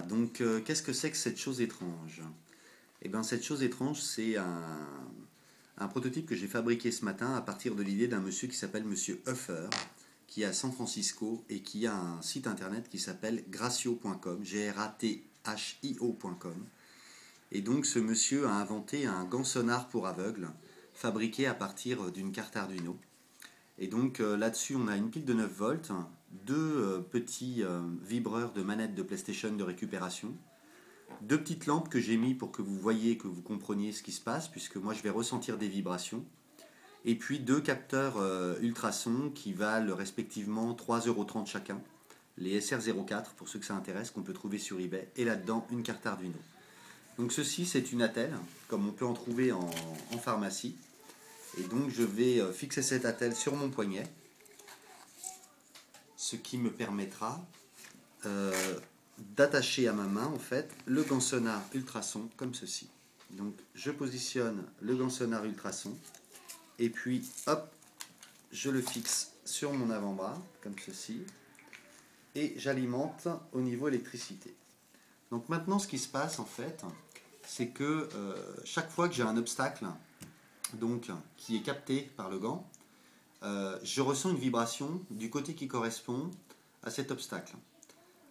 Donc, qu'est-ce que c'est que cette chose étrange? Eh bien, cette chose étrange, c'est un prototype que j'ai fabriqué ce matin à partir de l'idée d'un monsieur qui s'appelle Monsieur Huffer, qui est à San Francisco et qui a un site internet qui s'appelle grathio.com, Grathio.com. Et donc, ce monsieur a inventé un gant sonar pour aveugles, fabriqué à partir d'une carte Arduino. Et donc là-dessus, on a une pile de 9 volts, deux petits vibreurs de manette de PlayStation de récupération, deux petites lampes que j'ai mis pour que vous voyez, que vous compreniez ce qui se passe, puisque moi je vais ressentir des vibrations, et puis deux capteurs ultrasons qui valent respectivement 3,30 € chacun, les SR04 pour ceux que ça intéresse, qu'on peut trouver sur eBay, et là-dedans une carte Arduino. Donc ceci c'est une attelle, comme on peut en trouver en pharmacie. Et donc je vais fixer cette attelle sur mon poignet, ce qui me permettra d'attacher à ma main en fait le gant sonar ultrason comme ceci. Donc je positionne le gant sonar ultrason et puis hop, je le fixe sur mon avant-bras comme ceci et j'alimente au niveau électricité. Donc maintenant ce qui se passe en fait, c'est que chaque fois que j'ai un obstacle donc, qui est capté par le gant, je ressens une vibration du côté qui correspond à cet obstacle.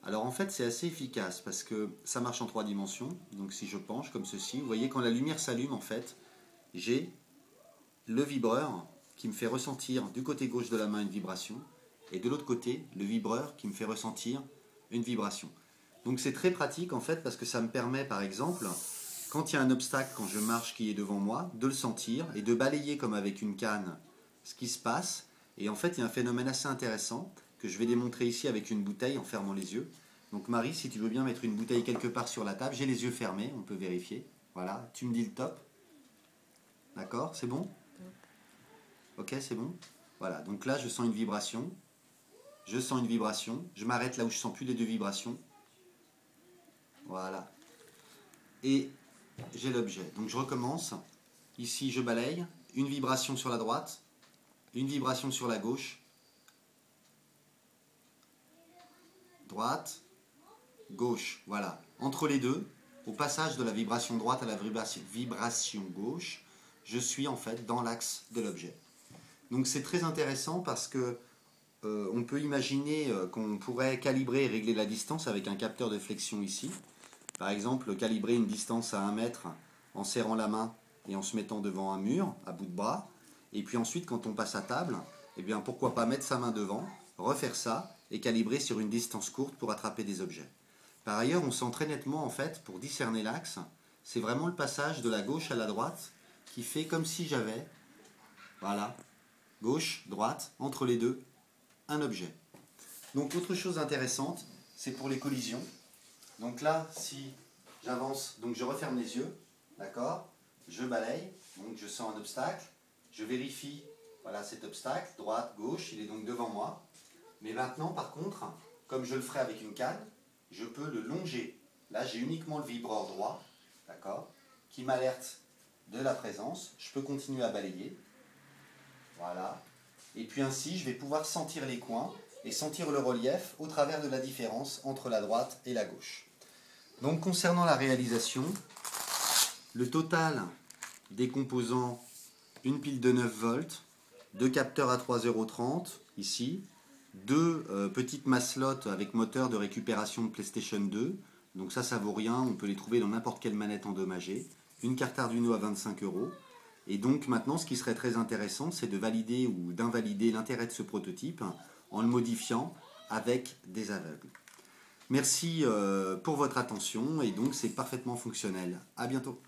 Alors en fait c'est assez efficace parce que ça marche en 3 dimensions, donc si je penche comme ceci, vous voyez quand la lumière s'allume en fait, j'ai le vibreur qui me fait ressentir du côté gauche de la main une vibration et de l'autre côté le vibreur qui me fait ressentir une vibration. Donc c'est très pratique en fait parce que ça me permet par exemple, quand il y a un obstacle, quand je marche qui est devant moi, de le sentir et de balayer comme avec une canne ce qui se passe. Et en fait, il y a un phénomène assez intéressant que je vais démontrer ici avec une bouteille en fermant les yeux. Donc Marie, si tu veux bien mettre une bouteille quelque part sur la table, j'ai les yeux fermés, on peut vérifier. Voilà, tu me dis le top. D'accord, c'est bon? Ok, c'est bon? Voilà, donc là, je sens une vibration. Je sens une vibration. Je m'arrête là où je sens plus les deux vibrations. Voilà. Et j'ai l'objet. Donc je recommence. Ici, je balaye. Une vibration sur la droite. Une vibration sur la gauche. Droite. Gauche. Voilà. Entre les deux, au passage de la vibration droite à la vibration gauche, je suis en fait dans l'axe de l'objet. Donc c'est très intéressant parce que on peut imaginer qu'on pourrait calibrer et régler la distance avec un capteur de flexion ici. Par exemple, calibrer une distance à 1 mètre en serrant la main et en se mettant devant un mur, à bout de bras. Et puis ensuite, quand on passe à table, eh bien, pourquoi pas mettre sa main devant, refaire ça et calibrer sur une distance courte pour attraper des objets. Par ailleurs, on sent très nettement, en fait, pour discerner l'axe, c'est vraiment le passage de la gauche à la droite qui fait comme si j'avais, voilà, gauche, droite, entre les deux, un objet. Donc, autre chose intéressante, c'est pour les collisions. Donc là, si j'avance, donc je referme les yeux, d'accord, je balaye, donc je sens un obstacle, je vérifie, voilà cet obstacle, droite, gauche, il est donc devant moi. Mais maintenant, par contre, comme je le ferai avec une canne, je peux le longer. Là, j'ai uniquement le vibreur droit, d'accord, qui m'alerte de la présence. Je peux continuer à balayer, voilà. Et puis ainsi, je vais pouvoir sentir les coins et sentir le relief au travers de la différence entre la droite et la gauche. Donc concernant la réalisation, le total des composants, une pile de 9 volts, deux capteurs à 3,30 € ici, deux petites maslottes avec moteur de récupération de PlayStation 2, donc ça vaut rien, on peut les trouver dans n'importe quelle manette endommagée, une carte Arduino à 25 €. Et donc maintenant ce qui serait très intéressant, c'est de valider ou d'invalider l'intérêt de ce prototype en le modifiant avec des aveugles. Merci pour votre attention et donc c'est parfaitement fonctionnel. À bientôt.